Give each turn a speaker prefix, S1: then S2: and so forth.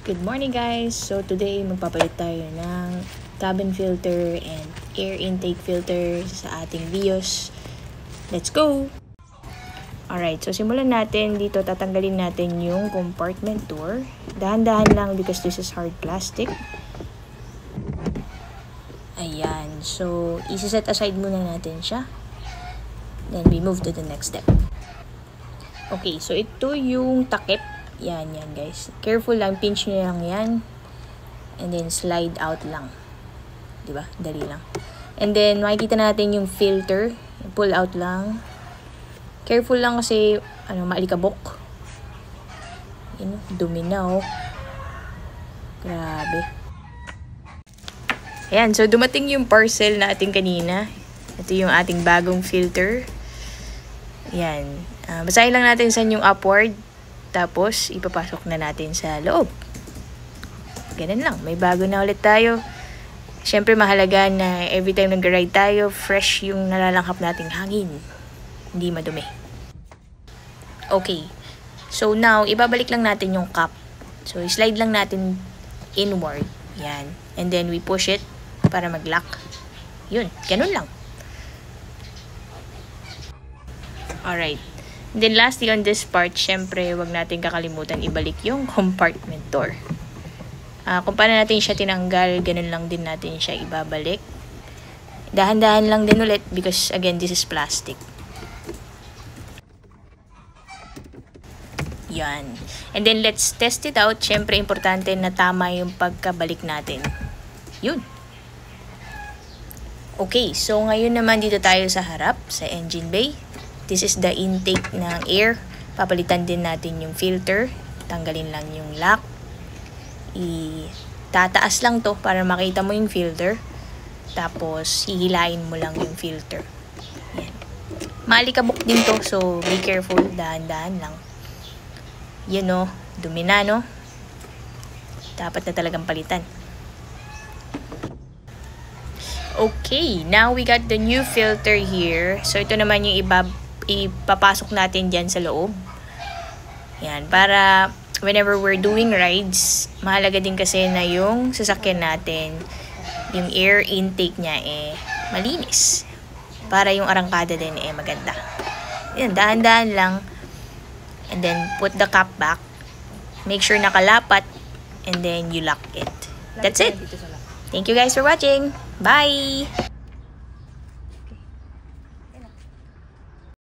S1: Good morning guys! So today magpapalit tayo ng cabin filter and air intake filter sa ating Vios. Let's go! Alright, so simulan natin. Dito tatanggalin natin yung compartment door. Dahan-dahan lang because this is hard plastic. Ayan, so isi-set aside muna natin siya. Then we move to the next step. Okay, so ito yung takip. Yan guys. Careful lang, pinch nyo lang yan. And then slide out lang. Diba? Dali lang. And then makikita natin yung filter. Pull out lang. Careful lang kasi maalikabok. Yun, dumi na oh. Grabe. Ayan, so dumating yung parcel natin kanina. Ito yung ating bagong filter. Ayan. Basahin lang natin saan yung upward. Tapos, ipapasok na natin sa loob. Ganun lang. May bago na ulit tayo. Siyempre, mahalaga na every time nag-ride tayo, fresh yung nalalanghap nating hangin. Hindi madumi. Okay. So, now, ibabalik lang natin yung cap. So, slide lang natin inward. Yan. And then, we push it para mag-lock. Yun. Ganun lang. Alright. And then lastly on this part, syempre, wag natin kakalimutan ibalik yung compartment door. Kung paano natin siya tinanggal, ganun lang din natin siya ibabalik. Dahan-dahan lang din ulit because again, this is plastic. Yan. And then let's test it out. Syempre, importante na tama yung pagkabalik natin. Yun. Okay, so ngayon naman dito tayo sa harap, sa engine bay. This is the intake ng air. Papalitan din natin yung filter. Tanggalin lang yung lock. Itataas lang to para makita mo yung filter. Tapos, hihilain mo lang yung filter. Yan. Maalikabok din to, so be careful. Dahan-dahan lang. Yun o, dumi na no. Dapat na talagang palitan. Okay, now we got the new filter here. So, ito naman yung ipapasok natin dyan sa loob. Yan, para whenever we're doing rides, mahalaga din kasi na yung sasakyan natin, yung air intake niya malinis. Para yung arangkada din maganda. Yan, dahan-dahan lang. And then, put the cap back. Make sure nakalapat. And then, you lock it. That's it. Thank you guys for watching. Bye!